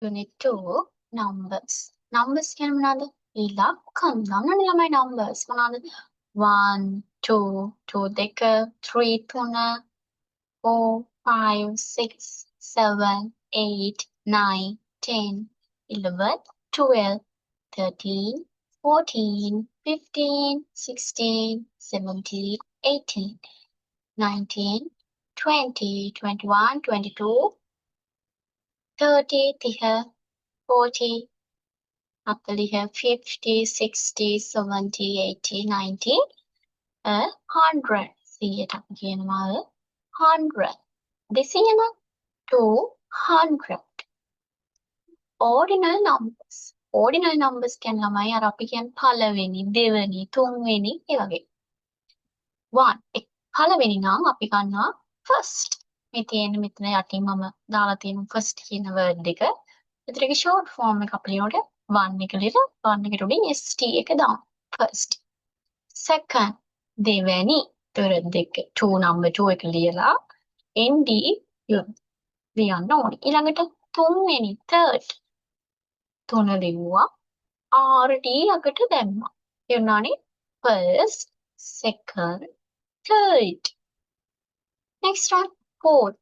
Unit 2 numbers. Numbers කියන්නේ මොනවාද? ඉලක්කම්. ගණන් ළමයි numbers මොනවාද? 1 2 2 දෙක 3 තුන 4 5 6 7 8 9 10 11 12 13 14 15 16 17 18 19 20 21 22 30 30 40 40 50 60 70 80 90 100 100ට අපි කියනවා 100 දෙසියම 200 ordinal numbers කියන්නේ ළමයි අර අපි කියන්නේ පළවෙනි දෙවෙනි තුන්වෙනි ඒ වගේ 1 පළවෙනි නම් අපි ගන්නවා first මේ තියෙන මෙතන යටින් මම දාලා තියෙන first කියන word එක එතන ඒකේ short form එක අපි ලියනකොට 1 එක ලියලා 1 එකට උඩින් st එක දාමු first second දෙවැනි තොර දෙක 2 number 2 එක ලියලා nd ලියන්න ඕනේ ඊළඟට තුන්වෙනි third තුන ලිව්වා rd අකට දැම්මා එවනානේ first second third next one fourth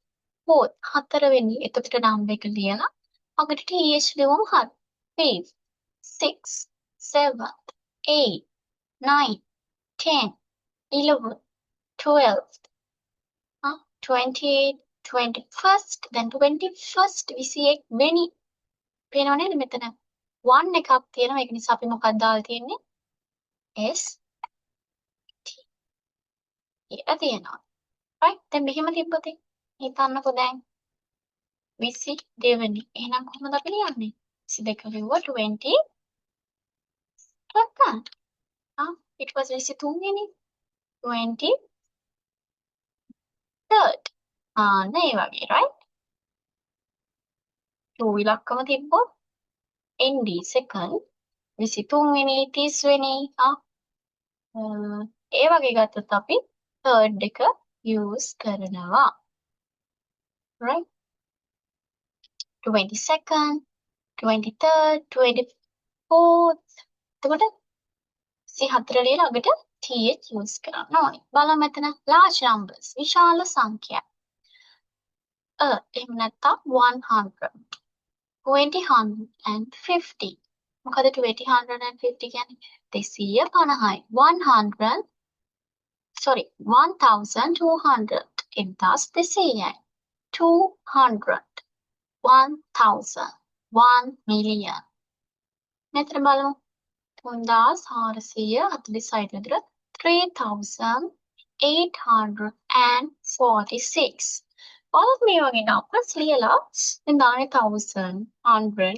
හතරවෙනි එතකොට number එක ලියලා අකට th ලියවම හරි 5th 6th 7th 8th 9th 10th 11th 12th 28th 21st then 21st 21 වෙනි පේනව නේද මෙතන 1 එකක් තියෙනවා ඒක නිසා අපි මොකක්ද දාලා තියෙන්නේ s t කියලා තියෙනවා right දැන් මෙහෙම තිබ්බොත් හිතන්නකෝ දැන් 22 වෙනි එහෙනම් කොහොමද අපි ලියන්නේ 22 ලිව්වා 20 second it was 23 වෙනි 23rd නේ වගේ right 2 ඉලක්කම තිබ්බොත් nd second 23 වෙනි 30 වෙනි ඒ වගේ ගත්තොත් අපි third එක use කරනවා right 22nd 23rd 24th එතකොට 24 ලියලා අගට th use කරන්න ඕනේ බලන්න මෙතන large numbers විශාල සංඛ්‍යා එහෙම නැත්නම් 100 20 150 මොකද 20 150 කියන්නේ 250යි 1200 1200යි 200 1000 1 million මෙතන බලමු 3446 විතර 3846 බලන්න මේ වගේ numbers ලියලා දැන් දාන්නේ 1000 100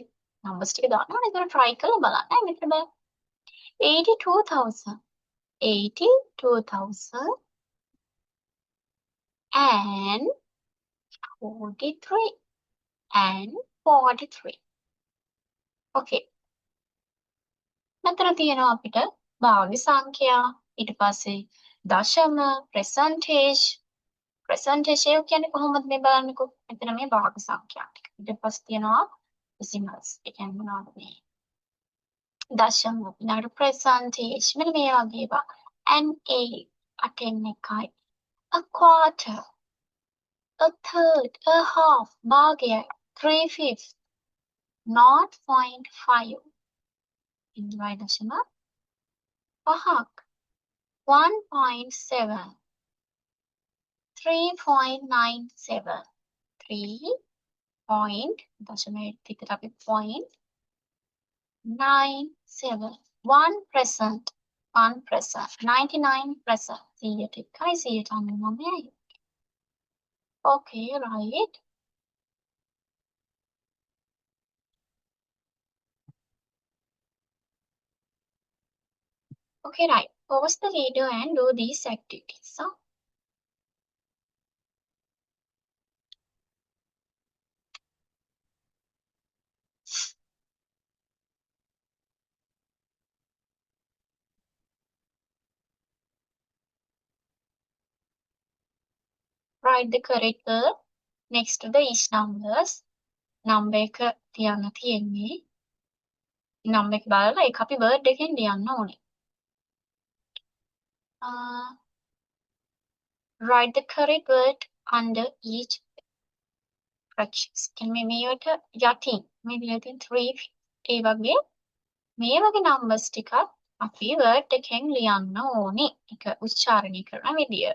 numbers ටික දානවා නේද ඒක try කරලා බලන්න මෙතන බලන්න 82000 and 43 and 43 okay මෙතන තියෙනවා අපිට භාග්‍ය සංඛ්‍යා ඊට පස්සේ දශම percentage ඒ කියන්නේ කොහොමද මේ බලන්නකෝ මෙතන මේ භාග්‍ය සංඛ්‍යා ටික ඊට පස්සේ තියෙනවා decimals ඒ කියන්නේ මොනවද මේ දශම ඊළඟට percentage මෙන්න මේ වගේ ඒවා and a අටෙන් එකයි a quarter a third a half භාගයයි 3/5 0.5 ඉන්දිවයි දශම පහක් 1.7 3.97 3 point දශමයට විතර අපි 0.97 1% 99% 100ට එකයි 199යි okay right okay right pause the video and do these activities write the correct word next to the each numbers number එක තියන්න තියෙන්නේ. number එක බලලා ඒක අපි word එකෙන් ලියන්න ඕනේ. Write the correct word under each fractions. කියන්නේ මේවට යටින් මේ දීලා තියෙන 3 ඒ වගේ මේ වගේ numbers ටිකක් අපි word එකෙන් ලියන්න ඕනේ. ඒක උච්චාරණය කරන විදිය.